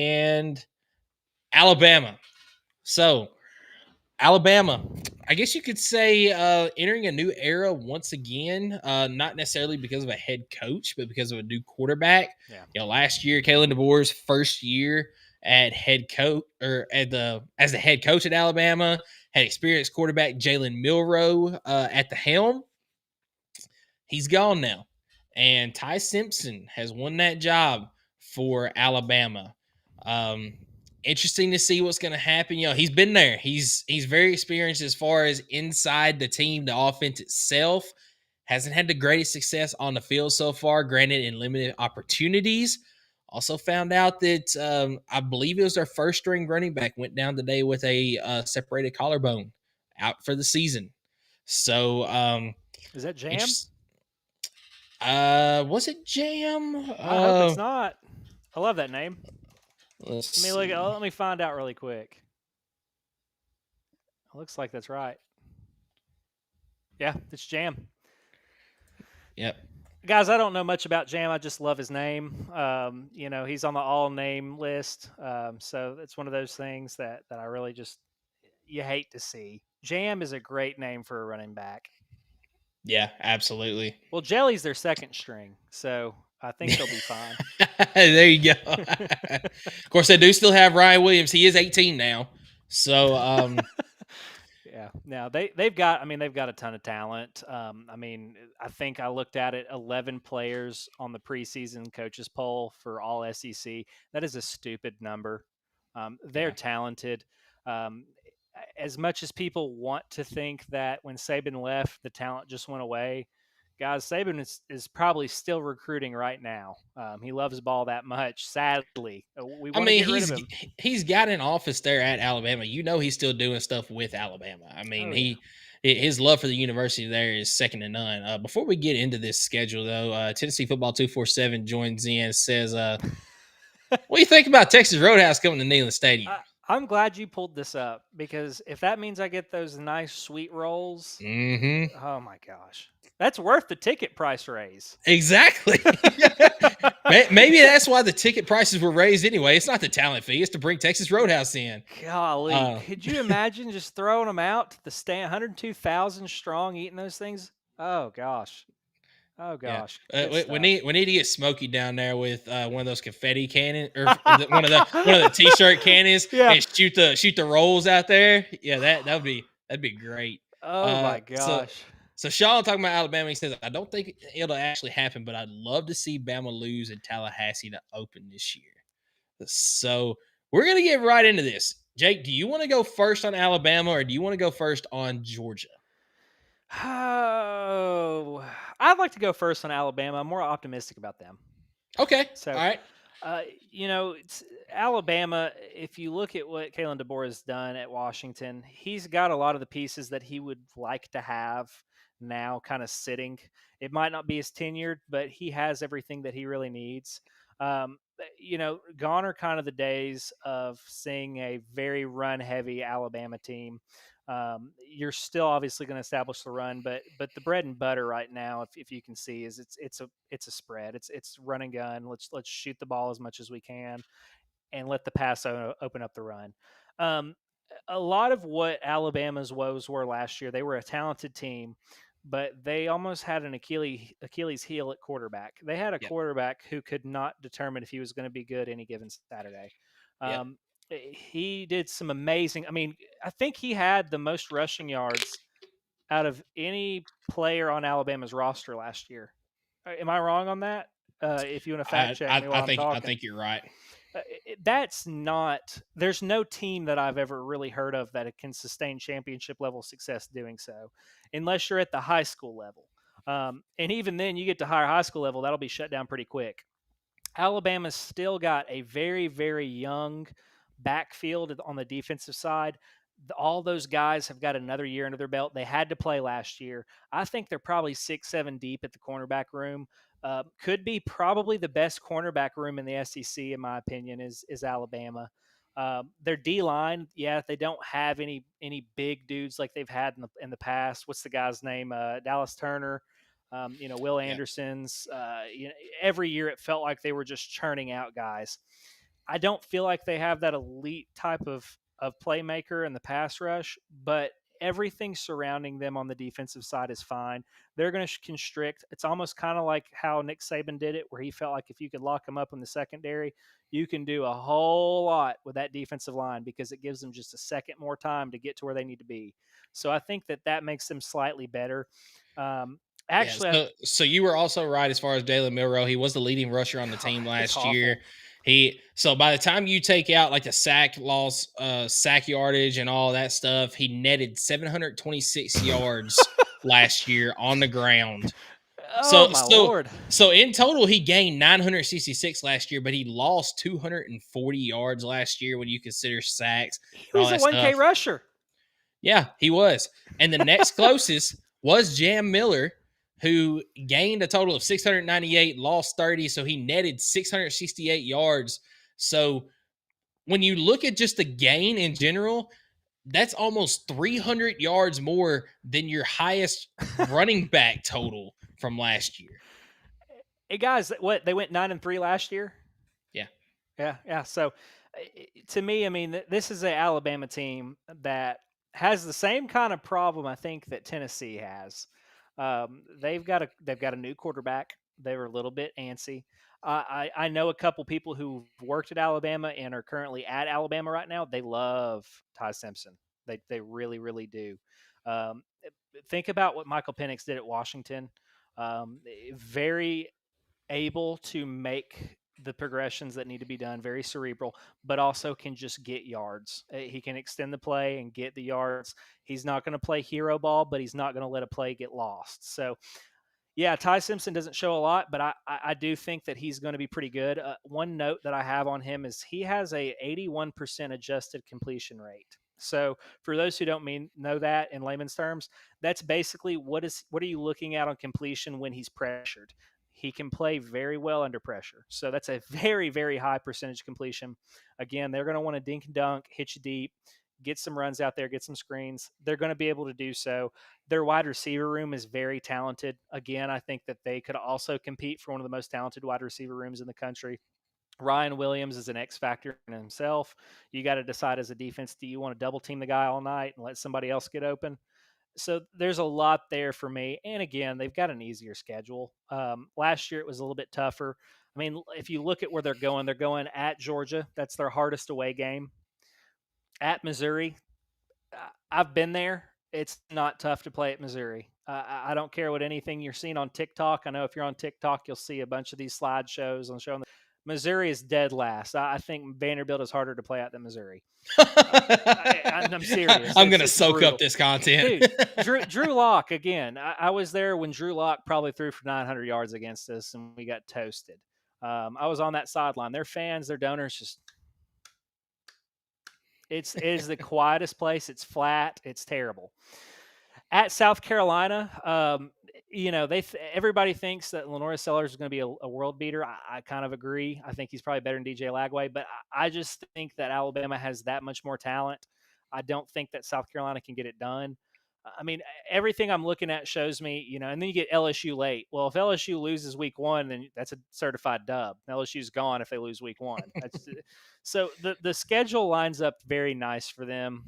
and Alabama. So Alabama, I guess you could say entering a new era once again, not necessarily because of a head coach, but because of a new quarterback. Yeah. Last year, Kalen DeBoer's first year at head coach or as the head coach at Alabama, had experienced quarterback Jalen Milroe at the helm. He's gone now. And Ty Simpson has won that job for Alabama. Interesting to see what's going to happen. He's been there. He's very experienced as far as inside the team, the offense itself. Hasn't had the greatest success on the field so far, granted in limited opportunities. Also found out that I believe it was their first string running back went down today with a separated collarbone, out for the season. So is that Jam? Was it Jam? I hope it's not. I love that name. Let me find out really quick. It looks like that's right. Yeah, it's Jam. Yep. Guys, I don't know much about Jam. I just love his name. He's on the all-name list. So it's one of those things that I really just you hate to see. Jam is a great name for a running back. Yeah, absolutely. Well, Jelly's their second string, so I think they'll be fine. There you go. Of course, they do still have Ryan Williams. He is 18 now. So, yeah. Now they've got a ton of talent. I think I looked at it, 11 players on the preseason coaches poll for all SEC. That is a stupid number. They're talented. As much as people want to think that when Saban left, the talent just went away, guys, Saban is probably still recruiting right now. He loves ball that much. Sadly, we want to get rid of him. He's got an office there at Alabama. He's still doing stuff with Alabama. His love for the university there is second to none. Before we get into this schedule, though, Tennessee Football 247 joins in, says, "What do you think about Texas Roadhouse coming to Neyland Stadium?" I'm glad you pulled this up because if that means I get those nice sweet rolls, oh my gosh, that's worth the ticket price raise. Exactly. Maybe that's why the ticket prices were raised anyway. It's not the talent fee; it's to bring Texas Roadhouse in. Golly, could you imagine just throwing them out to the stand, 102,000 strong, eating those things? Oh gosh. Oh gosh, we need to get Smokey down there with one of those confetti cannons or one of the t-shirt cannons and shoot the rolls out there. Yeah, that'd be great. Oh my gosh. So Sean talking about Alabama, he says, I don't think it'll actually happen, but I'd love to see Bama lose in Tallahassee to open this year. So we're gonna get right into this. Jake, do you want to go first on Alabama or do you want to go first on Georgia? Oh, I'd like to go first on Alabama. I'm more optimistic about them. Okay. So, all right. It's Alabama. If you look at what Kalen DeBoer has done at Washington, he's got a lot of the pieces that he would like to have now kind of sitting. It might not be as tenured, but he has everything that he really needs. Gone are kind of the days of seeing a very run-heavy Alabama team. You're still obviously going to establish the run, but the bread and butter right now, if you can see, is it's a spread. It's run and gun. Let's shoot the ball as much as we can, and let the pass open up the run. A lot of what Alabama's woes were last year, they were a talented team, but they almost had an Achilles heel at quarterback. They had a quarterback who could not determine if he was going to be good any given Saturday. He did some amazing. I think he had the most rushing yards out of any player on Alabama's roster last year. Am I wrong on that? If you want to fact check me while I'm talking. I think you're right. That's not. There's no team that I've ever really heard of that can sustain championship level success doing so, unless you're at the high school level. And even then, you get to high school level, that'll be shut down pretty quick. Alabama's still got a very, very young backfield on the defensive side. All those guys have got another year under their belt. They had to play last year. I think they're probably 6-7 deep at the cornerback room. Could be probably the best cornerback room in the SEC, in my opinion, is Alabama. Their D-line, they don't have any big dudes like they've had in the past. What's the guy's name? Dallas Turner. Will Anderson's. Every year it felt like they were just churning out guys. I don't feel like they have that elite type of playmaker in the pass rush, but everything surrounding them on the defensive side is fine. They're going to constrict. It's almost kind of like how Nick Saban did it, where he felt like if you could lock them up in the secondary, you can do a whole lot with that defensive line because it gives them just a second more time to get to where they need to be. So I think that makes them slightly better. Um, Yeah, actually, so you were also right as far as Jalen Milrow. He was the leading rusher on the team it's last year. awful. So by the time you take out like the sack loss, sack yardage, and all that stuff, he netted 726 yards last year on the ground. Oh So my so lord. so in total, he gained 966 last year, but he lost 240 yards last year when you consider sacks He and all was a that 1K stuff. rusher. Yeah, he was. And the next closest was Jam Miller, who gained a total of 698, lost 30. So he netted 668 yards. So when you look at just the gain in general, that's almost 300 yards more than your highest running back total from last year. Hey guys, what they went 9-3 last year. Yeah. Yeah, yeah. So to me, I mean, this is an Alabama team that has the same kind of problem I think that Tennessee has. They've got a new quarterback. They were a little bit antsy. I know a couple people who've worked at Alabama and are currently at Alabama right now. They love Ty Simpson. They really do. Um, think about what Michael Penix did at Washington. Very able to make the progressions that need to be done, very cerebral, but also can just get yards. He can extend the play and get the yards. He's not going to play hero ball, but he's not going to let a play get lost. So, yeah, Ty Simpson doesn't show a lot, but I do think that he's going to be pretty good. One note that I have on him is he has a 81% adjusted completion rate. So for those who don't know that in layman's terms, that's basically what are you looking at on completion when he's pressured? He can play very well under pressure. So that's a very high percentage completion. Again, they're going to want to dink and dunk, hit you deep, get some runs out there, get some screens. They're going to be able to do so. Their wide receiver room is very talented. Again, I think that they could also compete for one of the most talented wide receiver rooms in the country. Ryan Williams is an X factor in himself. You got to decide as a defense, do you want to double team the guy all night and let somebody else get open? So there's a lot there for me. And again, they've got an easier schedule. Last year it was a little bit tougher. I mean, if you look at where they're going at Georgia. That's their hardest away game. At Missouri, I've been there. It's not tough to play at Missouri. I don't care what anything you're seeing on TikTok. I know if you're on TikTok, you'll see a bunch of these slideshows on showing. Missouri is dead last. I think Vanderbilt is harder to play at than Missouri. I'm serious. I'm gonna It's soak up brutal, this content. dude. Drew Lock again. I was there when Drew Lock probably threw for 900 yards against us, and we got toasted. I was on that sideline. Their fans, their donors, just it is the quietest place. It's flat. It's terrible. At South Carolina, everybody thinks that Lenore Sellers is going to be a world beater. I kind of agree. I think he's probably better than DJ Lagway, but I just think that Alabama has that much more talent. I don't think that South Carolina can get it done. I mean, everything I'm looking at shows me, and then you get LSU late. Well, if LSU loses week one, then that's a certified dub. LSU's gone if they lose week one. So the schedule lines up very nice for them.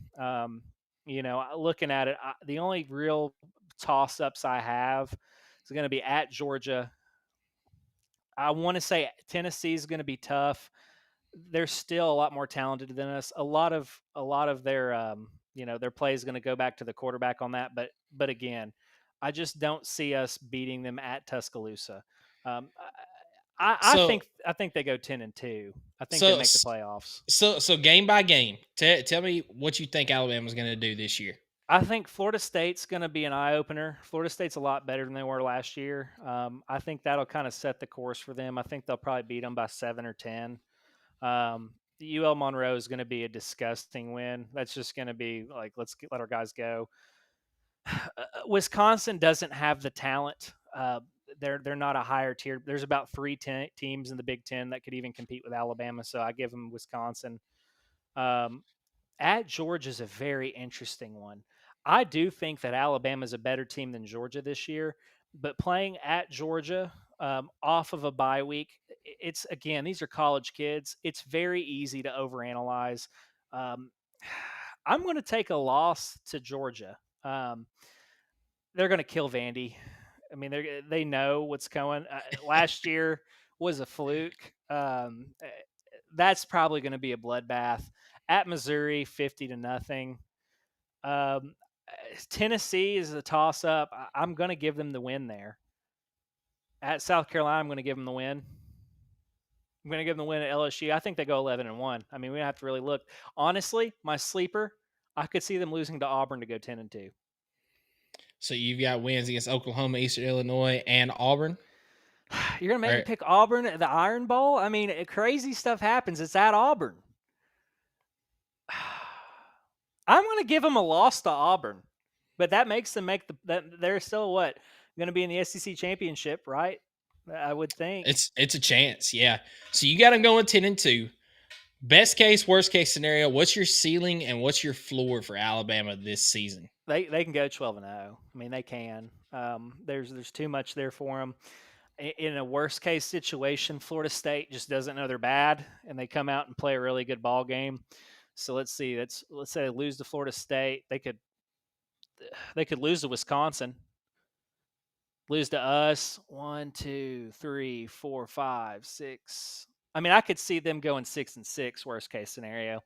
Looking at it, the only real toss ups I have is going to be at Georgia. I want to say Tennessee is going to be tough. They're still a lot more talented than us. A lot of their their play is going to go back to the quarterback on that. But again, I just don't see us beating them at Tuscaloosa. Um, I so think they go 10-2. I think they so make the playoffs. so game by game, tell me what you think Alabama's gonna do this year. I think Florida State's going to be an eye opener. Florida State's a lot better than they were last year. I think that'll kind of set the course for them. I think they'll probably beat them by 7 or 10. UL Monroe is going to be a disgusting win. That's just going to be like, let our guys go. Wisconsin doesn't have the talent. They're not a higher tier. There's about three teams in the Big Ten that could even compete with Alabama. So I give them Wisconsin. Um, at Georgia is a very interesting one. I do think that Alabama is a better team than Georgia this year, but playing at Georgia, off of a bye week. It's again, these are college kids. It's very easy to overanalyze. Um, I'm going to take a loss to Georgia. They're going to kill Vandy. I mean, they know what's coming. Last year was a fluke. That's probably going to be a bloodbath at Missouri, 50-0. Tennessee is a toss up. I'm going to give them the win there. At South Carolina, I'm going to give them the win. I'm going to give them the win at LSU. I think they go 11-1. I mean, we have to really look. Honestly, my sleeper, I could see them losing to Auburn to go 10-2. So you've got wins against Oklahoma, Eastern Illinois, and Auburn. You're going to make me pick Auburn at the Iron Bowl? I mean, crazy stuff happens. It's at Auburn. I'm going to give them a loss to Auburn, but that makes them they're still what? Going to be in the SEC championship, right? I would think. It's a chance, yeah. So you got them going 10-2. Best case, worst case scenario, what's your ceiling and what's your floor for Alabama this season? They can go 12-0. I mean, they can. There's too much there for them. In a worst case situation, Florida State just doesn't know they're bad, and they come out and play a really good ball game. So let's see. Let's say they lose to Florida State. They could lose to Wisconsin. Lose to us. 1, 2, 3, 4, 5, 6. I mean, I could see them going 6-6, worst case scenario.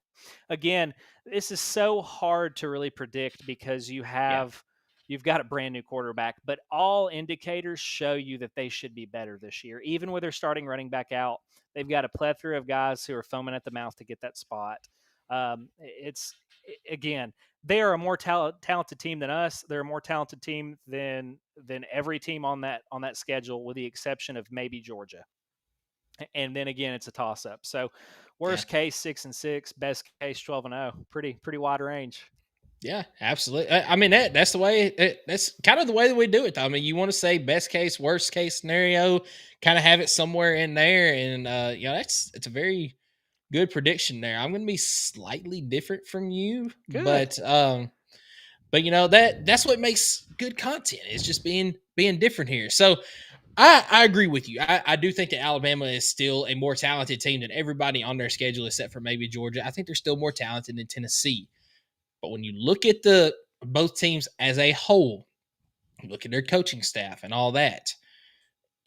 Again, this is so hard to really predict because you've got a brand new quarterback, but all indicators show you that they should be better this year. Even with their starting running back out, they've got a plethora of guys who are foaming at the mouth to get that spot. Again, they are a more talented team than us. They're a more talented team than every team on that schedule, with the exception of maybe Georgia. And then again, it's a toss up. So worst case 6-6, best case 12-0. Pretty wide range. Yeah, absolutely. I mean, that's the way. That's kind of the way that we do it, though. I mean, you want to say best case, worst case scenario, kind of have it somewhere in there, and it's a very good prediction there. I'm going to be slightly different from you, good. but that's what makes good content. It's just being different here. So I agree with you. I do think that Alabama is still a more talented team than everybody on their schedule, except for maybe Georgia. I think they're still more talented than Tennessee. But when you look at both teams as a whole, look at their coaching staff and all that,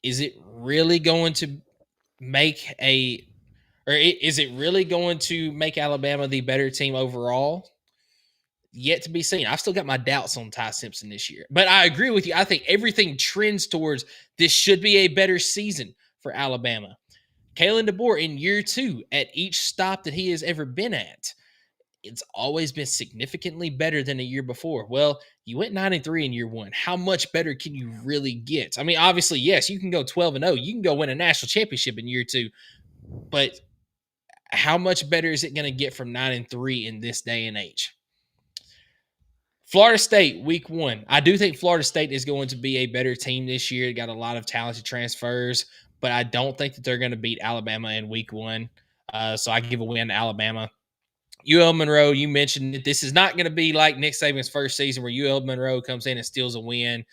is it really going to make Alabama the better team overall? Yet to be seen. I've still got my doubts on Ty Simpson this year. But I agree with you. I think everything trends towards this should be a better season for Alabama. Kalen DeBoer in year 2 at each stop that he has ever been at, it's always been significantly better than a year before. Well, you went 9-3 in year 1. How much better can you really get? I mean, obviously, yes, you can go 12-0. You can go win a national championship in year 2. But how much better is it going to get from 9-3 in this day and age? Florida State, week 1. I do think Florida State is going to be a better team this year. They got a lot of talented transfers, but I don't think that they're going to beat Alabama in week 1. So I give a win to Alabama. UL Monroe, you mentioned that this is not going to be like Nick Saban's first season where UL Monroe comes in and steals a win.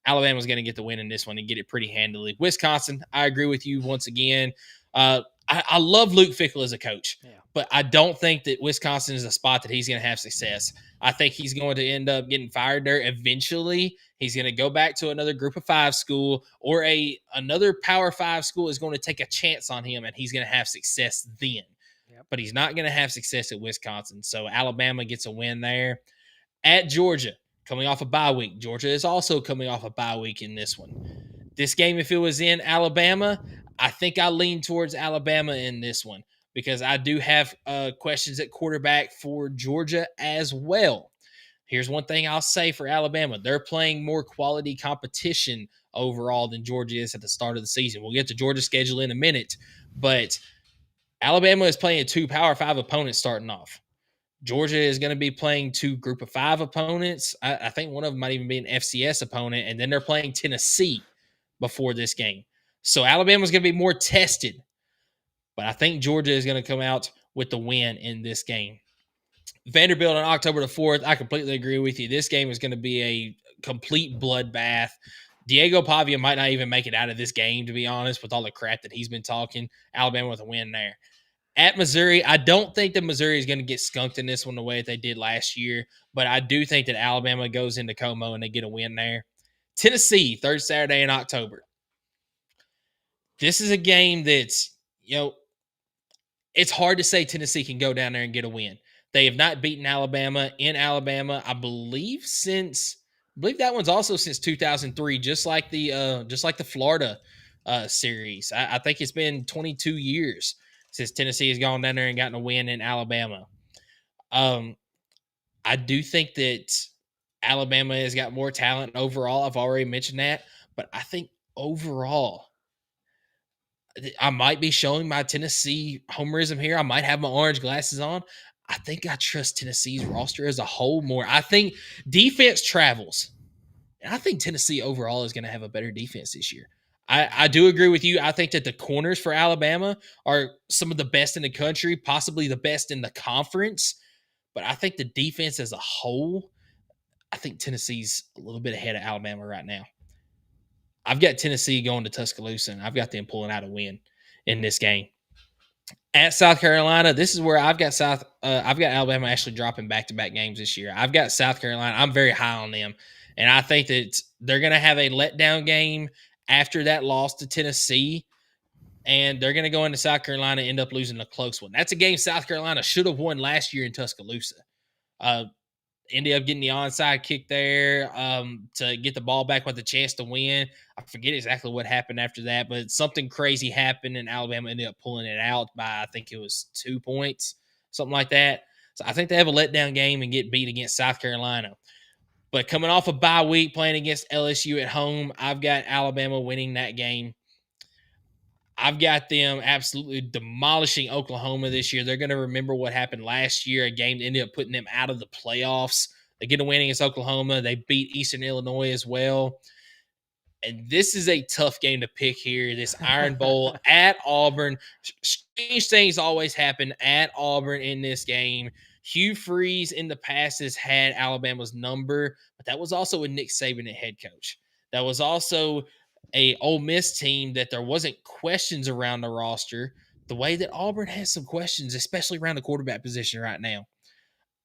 Alabama's going to get the win in this one and get it pretty handily. Wisconsin, I agree with you once again. I love Luke Fickell as a coach, but I don't think that Wisconsin is a spot that he's going to have success. I think he's going to end up getting fired there eventually. He's going to go back to another group of 5 school, or another Power 5 school is going to take a chance on him, and he's going to have success then. But he's not going to have success at Wisconsin. So Alabama gets a win there. At Georgia, coming off a bye week. Georgia is also coming off a bye week in this one. This game, if it was in Alabama, I think I lean towards Alabama in this one because I do have questions at quarterback for Georgia as well. Here's one thing I'll say for Alabama. They're playing more quality competition overall than Georgia is at the start of the season. We'll get to Georgia's schedule in a minute, but Alabama is playing 2 Power 5 opponents starting off. Georgia is going to be playing 2 Group of 5 opponents. I think one of them might even be an FCS opponent, and then they're playing Tennessee before this game. So Alabama's going to be more tested, but I think Georgia is going to come out with the win in this game. Vanderbilt on October the 4th, I completely agree with you. This game is going to be a complete bloodbath. Diego Pavia might not even make it out of this game, to be honest, with all the crap that he's been talking. Alabama with a win there. At Missouri, I don't think that Missouri is going to get skunked in this one the way that they did last year, but I do think that Alabama goes into Como and they get a win there. Tennessee, third Saturday in October. This is a game that's, it's hard to say Tennessee can go down there and get a win. They have not beaten Alabama in Alabama, I believe that one's also since 2003, just like the Florida series. I think it's been 22 years since Tennessee has gone down there and gotten a win in Alabama. I do think that Alabama has got more talent overall. I've already mentioned that, but I think overall, I might be showing my Tennessee homerism here. I might have my orange glasses on. I think I trust Tennessee's roster as a whole more. I think defense travels. And I think Tennessee overall is going to have a better defense this year. I do agree with you. I think that the corners for Alabama are some of the best in the country, possibly the best in the conference. But I think the defense as a whole, I think Tennessee's a little bit ahead of Alabama right now. I've got Tennessee going to Tuscaloosa, and I've got them pulling out a win in this game. At South Carolina, this is where I've got Alabama actually dropping back-to-back games this year. I've got South Carolina. I'm very high on them, and I think that they're going to have a letdown game after that loss to Tennessee, and they're going to go into South Carolina and end up losing a close one. That's a game South Carolina should have won last year in Tuscaloosa. Ended up getting the onside kick there to get the ball back with a chance to win. I forget exactly what happened after that, but something crazy happened, and Alabama ended up pulling it out by, I think it was 2 points, something like that. So I think they have a letdown game and get beat against South Carolina. But coming off a bye week, playing against LSU at home, I've got Alabama winning that game. I've got them absolutely demolishing Oklahoma this year. They're going to remember what happened last year, a game that ended up putting them out of the playoffs. They get a win against Oklahoma. They beat Eastern Illinois as well. And this is a tough game to pick here. This Iron Bowl at Auburn. Strange things always happen at Auburn in this game. Hugh Freeze in the past has had Alabama's number, but that was also with Nick Saban at head coach. That was also a Ole Miss team that there wasn't questions around the roster the way that Auburn has some questions, especially around the quarterback position right now.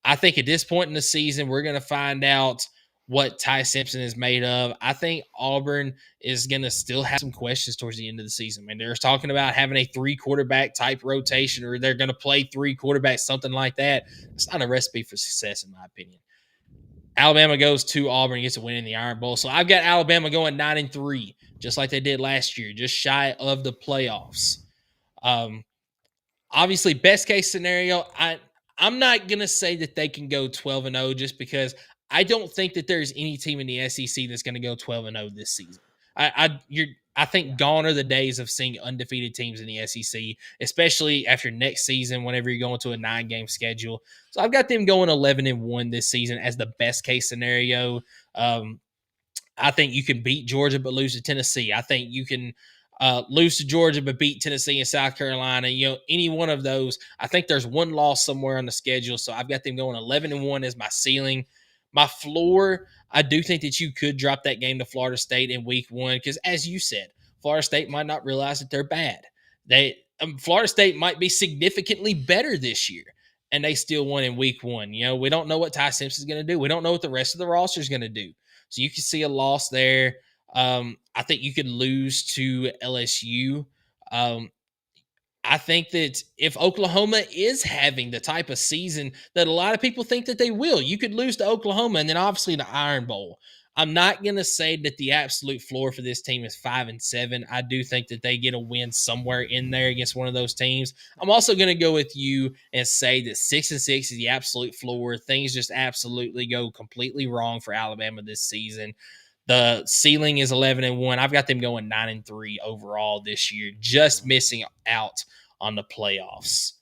I think at this point in the season, we're going to find out what Ty Simpson is made of. I think Auburn is going to still have some questions towards the end of the season. I mean, they're talking about having a 3 quarterback type rotation, or they're going to play 3 quarterbacks, something like that. It's not a recipe for success, in my opinion. Alabama goes to Auburn and gets a win in the Iron Bowl. So I've got Alabama going 9-3, just like they did last year, just shy of the playoffs. Obviously, best case scenario, I'm not going to say that they can go 12-0 just because I don't think that there's any team in the SEC that's going to go 12-0 this season. I think gone are the days of seeing undefeated teams in the SEC, especially after next season whenever you're going to a 9-game schedule. So I've got them going 11-1 this season as the best case scenario. I think you can beat Georgia but lose to Tennessee. I think you can lose to Georgia but beat Tennessee and South Carolina. Any one of those. I think there's one loss somewhere on the schedule, so I've got them going 11-1 as my ceiling. My floor, I do think that you could drop that game to Florida State in week 1 because, as you said, Florida State might not realize that they're bad. Florida State might be significantly better this year, and they still won in week 1. We don't know what Ty Simpson's going to do. We don't know what the rest of the roster is going to do. So you can see a loss there. I think you could lose to LSU. I think that if Oklahoma is having the type of season that a lot of people think that they will, you could lose to Oklahoma and then obviously the Iron Bowl. I'm not going to say that the absolute floor for this team is 5-7. I do think that they get a win somewhere in there against one of those teams. I'm also going to go with you and say that 6-6 is the absolute floor. Things just absolutely go completely wrong for Alabama this season. The ceiling is 11-1. I've got them going 9-3 overall this year, just missing out on the playoffs.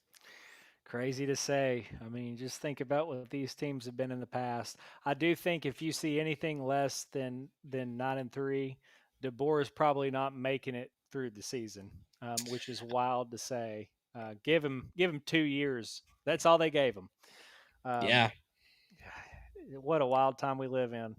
Crazy to say. I mean, just think about what these teams have been in the past. I do think if you see anything less than 9-3, DeBoer is probably not making it through the season, which is wild to say. Give him 2 years. That's all they gave him. Yeah. What a wild time we live in.